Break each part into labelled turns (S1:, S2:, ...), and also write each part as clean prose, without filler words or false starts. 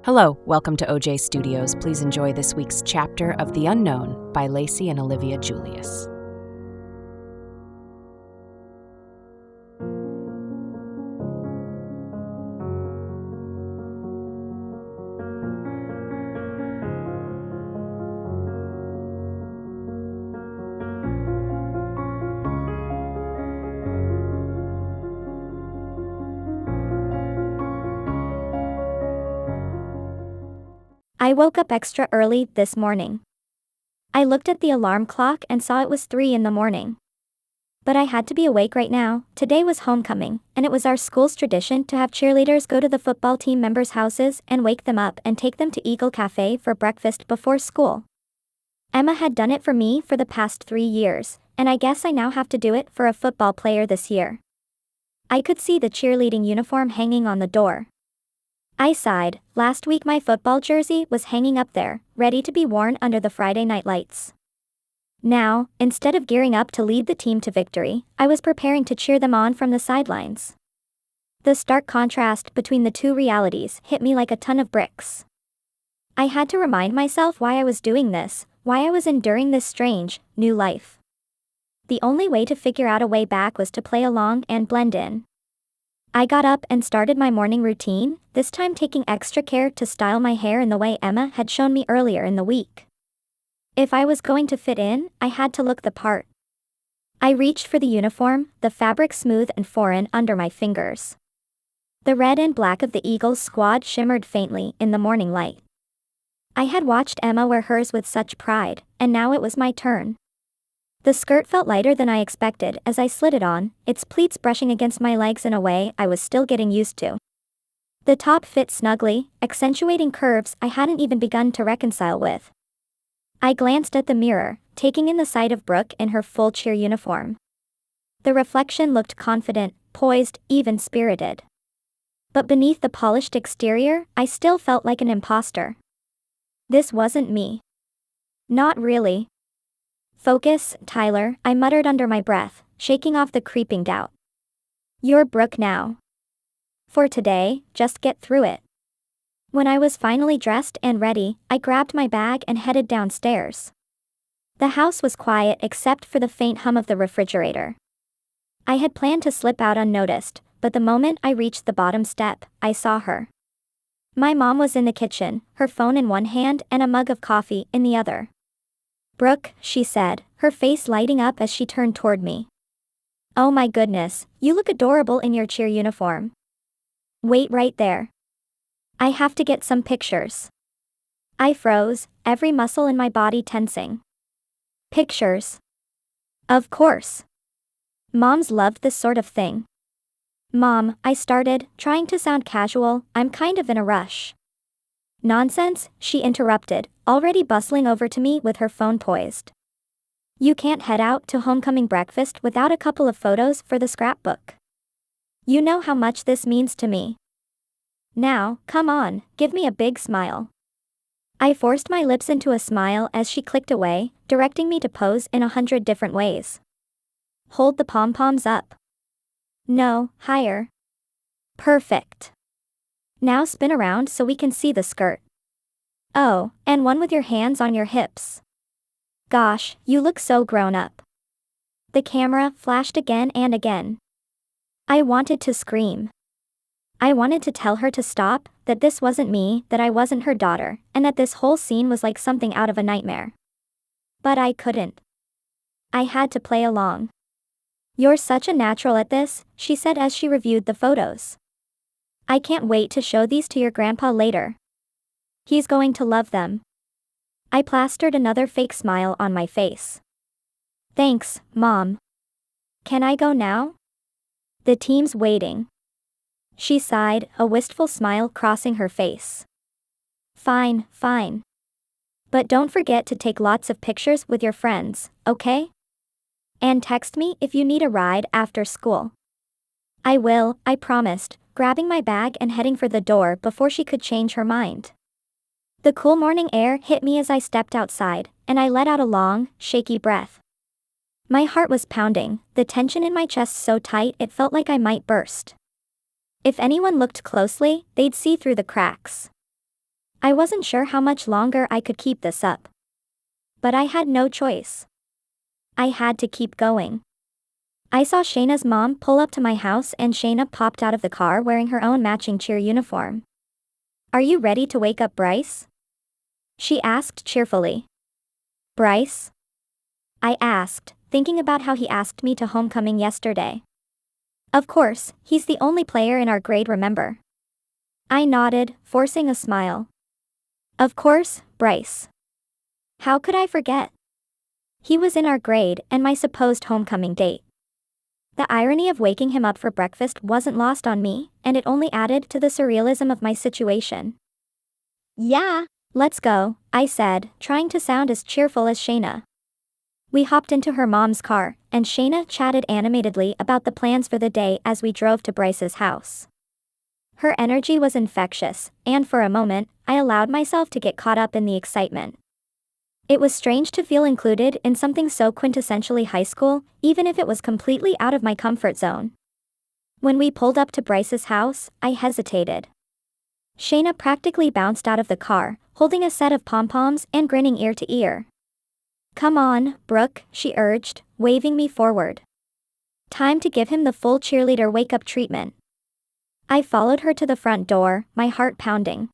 S1: Hello, welcome to OJ Studios. Please enjoy this week's chapter of The Unknown by Lacey and Olivia Julius.
S2: I woke up extra early this morning. I looked at the alarm clock and saw it was 3 in the morning. But I had to be awake right now. Today was homecoming, and it was our school's tradition to have cheerleaders go to the football team members' houses and wake them up and take them to Eagle Cafe for breakfast before school. Emma had done it for me for the past 3 years, and I guess I now have to do it for a football player this year. I could see the cheerleading uniform hanging on the door. I sighed. Last week my football jersey was hanging up there, ready to be worn under the Friday night lights. Now, instead of gearing up to lead the team to victory, I was preparing to cheer them on from the sidelines. The stark contrast between the two realities hit me like a ton of bricks. I had to remind myself why I was doing this, why I was enduring this strange, new life. The only way to figure out a way back was to play along and blend in. I got up and started my morning routine, this time taking extra care to style my hair in the way Emma had shown me earlier in the week. If I was going to fit in, I had to look the part. I reached for the uniform, the fabric smooth and foreign under my fingers. The red and black of the Eagles squad shimmered faintly in the morning light. I had watched Emma wear hers with such pride, and now it was my turn. The skirt felt lighter than I expected as I slid it on, its pleats brushing against my legs in a way I was still getting used to. The top fit snugly, accentuating curves I hadn't even begun to reconcile with. I glanced at the mirror, taking in the sight of Brooke in her full cheer uniform. The reflection looked confident, poised, even spirited. But beneath the polished exterior, I still felt like an imposter. This wasn't me. Not really. Focus, Tyler, I muttered under my breath, shaking off the creeping doubt. You're Brooke now. For today, just get through it. When I was finally dressed and ready, I grabbed my bag and headed downstairs. The house was quiet except for the faint hum of the refrigerator. I had planned to slip out unnoticed, but the moment I reached the bottom step, I saw her. My mom was in the kitchen, her phone in one hand and a mug of coffee in the other. Brooke, she said, her face lighting up as she turned toward me. Oh my goodness, you look adorable in your cheer uniform. Wait right there. I have to get some pictures. I froze, every muscle in my body tensing. Pictures. Of course. Moms loved this sort of thing. Mom, I started, trying to sound casual, I'm kind of in a rush. Nonsense, she interrupted, already bustling over to me with her phone poised. You can't head out to homecoming breakfast without a couple of photos for the scrapbook. You know how much this means to me. Now, come on, give me a big smile. I forced my lips into a smile as she clicked away, directing me to pose in 100 different ways. Hold the pom-poms up. No, higher. Perfect. Now spin around so we can see the skirt. Oh, and one with your hands on your hips. Gosh, you look so grown up. The camera flashed again and again. I wanted to scream. I wanted to tell her to stop, that this wasn't me, that I wasn't her daughter, and that this whole scene was like something out of a nightmare. But I couldn't. I had to play along. You're such a natural at this, she said as she reviewed the photos. I can't wait to show these to your grandpa later. He's going to love them. I plastered another fake smile on my face. Thanks, Mom. Can I go now? The team's waiting. She sighed, a wistful smile crossing her face. Fine, fine. But don't forget to take lots of pictures with your friends, okay? And text me if you need a ride after school. I will, I promised, grabbing my bag and heading for the door before she could change her mind. The cool morning air hit me as I stepped outside, and I let out a long, shaky breath. My heart was pounding, the tension in my chest so tight it felt like I might burst. If anyone looked closely, they'd see through the cracks. I wasn't sure how much longer I could keep this up. But I had no choice. I had to keep going. I saw Shayna's mom pull up to my house and Shayna popped out of the car wearing her own matching cheer uniform. "Are you ready to wake up Bryce?" she asked cheerfully. "Bryce?" I asked, thinking about how he asked me to homecoming yesterday. Of course, he's the only player in our grade, remember? I nodded, forcing a smile. Of course, Bryce. How could I forget? He was in our grade and my supposed homecoming date. The irony of waking him up for breakfast wasn't lost on me, and it only added to the surrealism of my situation. "Yeah, let's go," I said, trying to sound as cheerful as Shayna. We hopped into her mom's car, and Shayna chatted animatedly about the plans for the day as we drove to Bryce's house. Her energy was infectious, and for a moment, I allowed myself to get caught up in the excitement. It was strange to feel included in something so quintessentially high school, even if it was completely out of my comfort zone. When we pulled up to Bryce's house, I hesitated. Shayna practically bounced out of the car, holding a set of pom-poms and grinning ear to ear. "Come on, Brooke," she urged, waving me forward. Time to give him the full cheerleader wake-up treatment. I followed her to the front door, my heart pounding.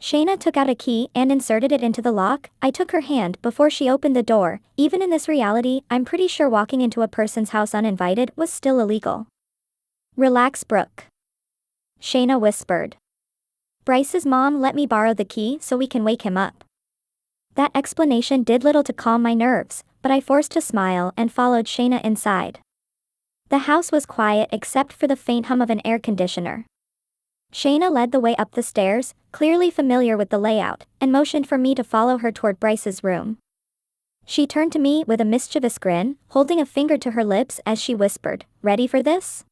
S2: Shayna took out a key and inserted it into the lock. I took her hand before she opened the door. Even in this reality, I'm pretty sure walking into a person's house uninvited was still illegal. "Relax, Brooke," Shayna whispered. "Bryce's mom let me borrow the key so we can wake him up." That explanation did little to calm my nerves, but I forced a smile and followed Shayna inside. The house was quiet except for the faint hum of an air conditioner. Shayna led the way up the stairs, clearly familiar with the layout, and motioned for me to follow her toward Bryce's room. She turned to me with a mischievous grin, holding a finger to her lips as she whispered, "Ready for this?"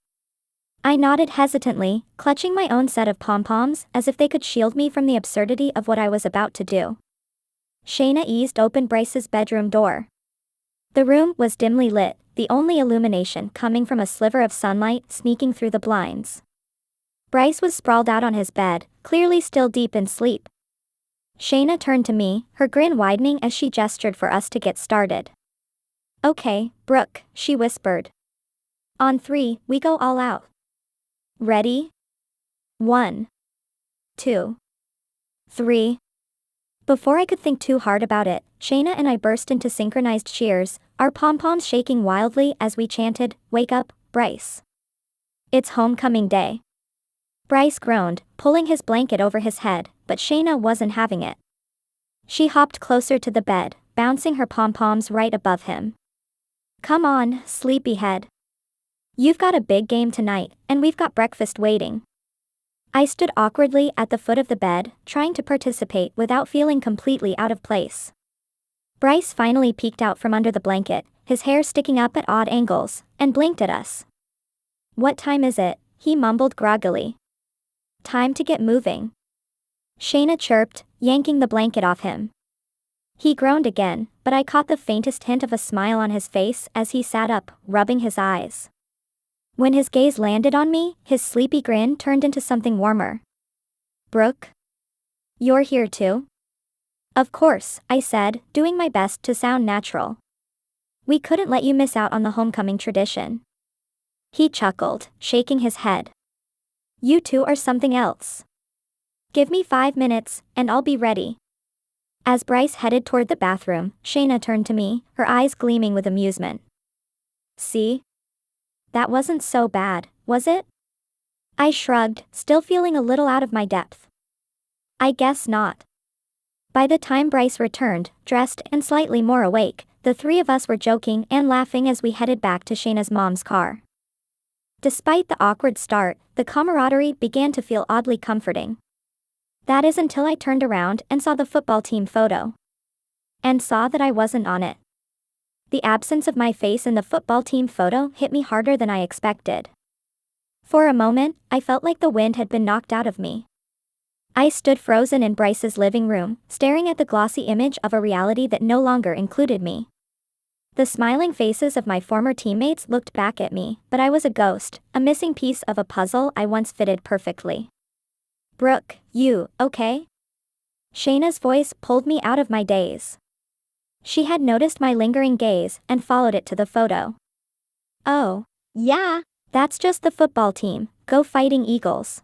S2: I nodded hesitantly, clutching my own set of pom-poms as if they could shield me from the absurdity of what I was about to do. Shayna eased open Bryce's bedroom door. The room was dimly lit, the only illumination coming from a sliver of sunlight sneaking through the blinds. Bryce was sprawled out on his bed, clearly still deep in sleep. Shayna turned to me, her grin widening as she gestured for us to get started. "Okay, Brooke," she whispered. "On 3, we go all out. Ready? 1, 2, 3. Before I could think too hard about it, Shayna and I burst into synchronized cheers, our pom-poms shaking wildly as we chanted, "Wake up, Bryce. It's homecoming day." Bryce groaned, pulling his blanket over his head, but Shayna wasn't having it. She hopped closer to the bed, bouncing her pom-poms right above him. "Come on, sleepyhead. You've got a big game tonight, and we've got breakfast waiting." I stood awkwardly at the foot of the bed, trying to participate without feeling completely out of place. Bryce finally peeked out from under the blanket, his hair sticking up at odd angles, and blinked at us. "What time is it?" he mumbled groggily. "Time to get moving," Shayna chirped, yanking the blanket off him. He groaned again, but I caught the faintest hint of a smile on his face as he sat up, rubbing his eyes. When his gaze landed on me, his sleepy grin turned into something warmer. "Brooke? You're here too?" "Of course," I said, doing my best to sound natural. "We couldn't let you miss out on the homecoming tradition." He chuckled, shaking his head. "You two are something else. Give me 5 minutes, and I'll be ready." As Bryce headed toward the bathroom, Shayna turned to me, her eyes gleaming with amusement. "See? That wasn't so bad, was it?" I shrugged, still feeling a little out of my depth. "I guess not." By the time Bryce returned, dressed and slightly more awake, the three of us were joking and laughing as we headed back to Shayna's mom's car. Despite the awkward start, the camaraderie began to feel oddly comforting. That is until I turned around and saw the football team photo. And saw that I wasn't on it. The absence of my face in the football team photo hit me harder than I expected. For a moment, I felt like the wind had been knocked out of me. I stood frozen in Bryce's living room, staring at the glossy image of a reality that no longer included me. The smiling faces of my former teammates looked back at me, but I was a ghost, a missing piece of a puzzle I once fitted perfectly. "Brooke, you okay?" Shayna's voice pulled me out of my daze. She had noticed my lingering gaze and followed it to the photo. Oh, yeah, that's just the football team, go Fighting Eagles.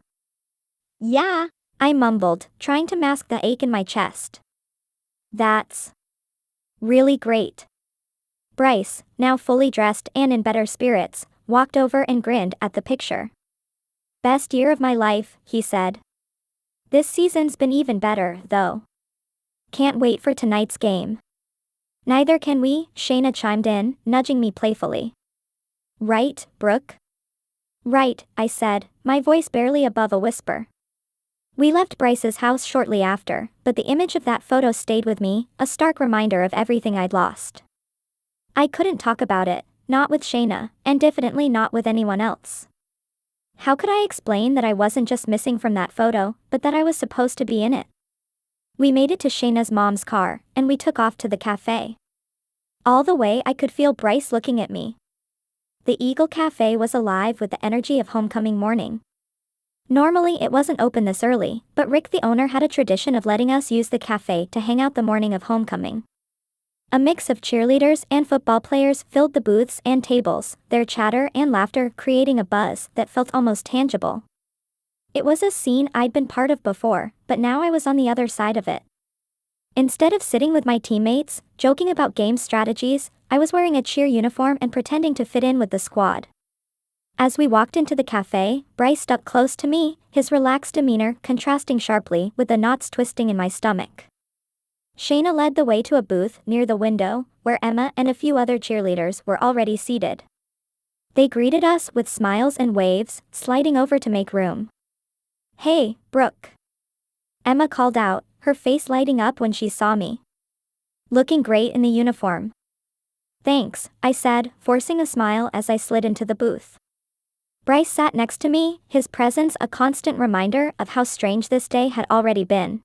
S2: Yeah, I mumbled, trying to mask the ache in my chest. That's really great. Bryce, now fully dressed and in better spirits, walked over and grinned at the picture. Best year of my life, he said. This season's been even better, though. Can't wait for tonight's game. Neither can we, Shayna chimed in, nudging me playfully. Right, Brooke? Right, I said, my voice barely above a whisper. We left Bryce's house shortly after, but the image of that photo stayed with me, a stark reminder of everything I'd lost. I couldn't talk about it, not with Shayna, and definitely not with anyone else. How could I explain that I wasn't just missing from that photo, but that I was supposed to be in it? We made it to Shayna's mom's car, and we took off to the cafe. All the way I could feel Bryce looking at me. The Eagle Cafe was alive with the energy of homecoming morning. Normally it wasn't open this early, but Rick the owner had a tradition of letting us use the cafe to hang out the morning of homecoming. A mix of cheerleaders and football players filled the booths and tables, their chatter and laughter creating a buzz that felt almost tangible. It was a scene I'd been part of before, but now I was on the other side of it. Instead of sitting with my teammates, joking about game strategies, I was wearing a cheer uniform and pretending to fit in with the squad. As we walked into the cafe, Bryce stuck close to me, his relaxed demeanor contrasting sharply with the knots twisting in my stomach. Shayna led the way to a booth near the window, where Emma and a few other cheerleaders were already seated. They greeted us with smiles and waves, sliding over to make room. Hey, Brooke. Emma called out, her face lighting up when she saw me. Looking great in the uniform. Thanks, I said, forcing a smile as I slid into the booth. Bryce sat next to me, his presence a constant reminder of how strange this day had already been.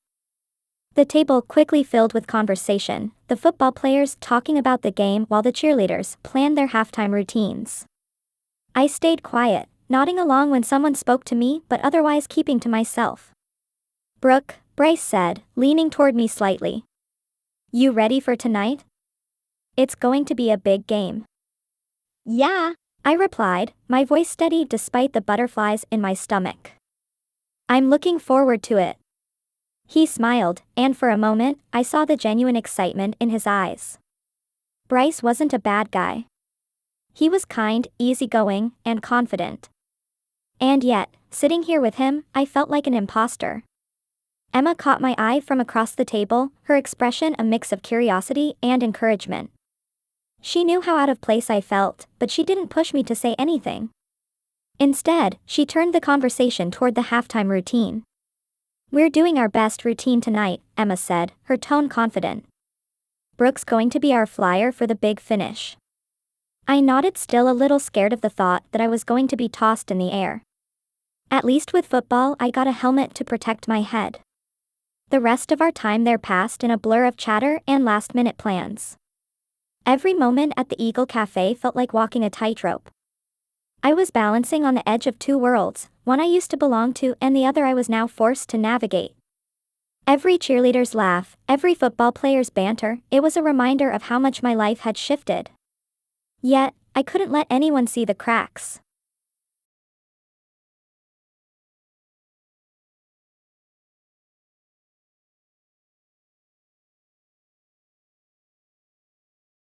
S2: The table quickly filled with conversation, the football players talking about the game while the cheerleaders planned their halftime routines. I stayed quiet, nodding along when someone spoke to me but otherwise keeping to myself. Brooke, Bryce said, leaning toward me slightly. You ready for tonight? It's going to be a big game. Yeah, I replied, my voice steady despite the butterflies in my stomach. I'm looking forward to it. He smiled, and for a moment, I saw the genuine excitement in his eyes. Bryce wasn't a bad guy. He was kind, easygoing, and confident. And yet, sitting here with him, I felt like an imposter. Emma caught my eye from across the table, her expression a mix of curiosity and encouragement. She knew how out of place I felt, but she didn't push me to say anything. Instead, she turned the conversation toward the halftime routine. We're doing our best routine tonight, Emma said, her tone confident. Brooke's going to be our flyer for the big finish. I nodded, still a little scared of the thought that I was going to be tossed in the air. At least with football I got a helmet to protect my head. The rest of our time there passed in a blur of chatter and last-minute plans. Every moment at the Eagle Cafe felt like walking a tightrope. I was balancing on the edge of two worlds, one I used to belong to and the other I was now forced to navigate. Every cheerleader's laugh, every football player's banter, it was a reminder of how much my life had shifted. Yet, I couldn't let anyone see the cracks.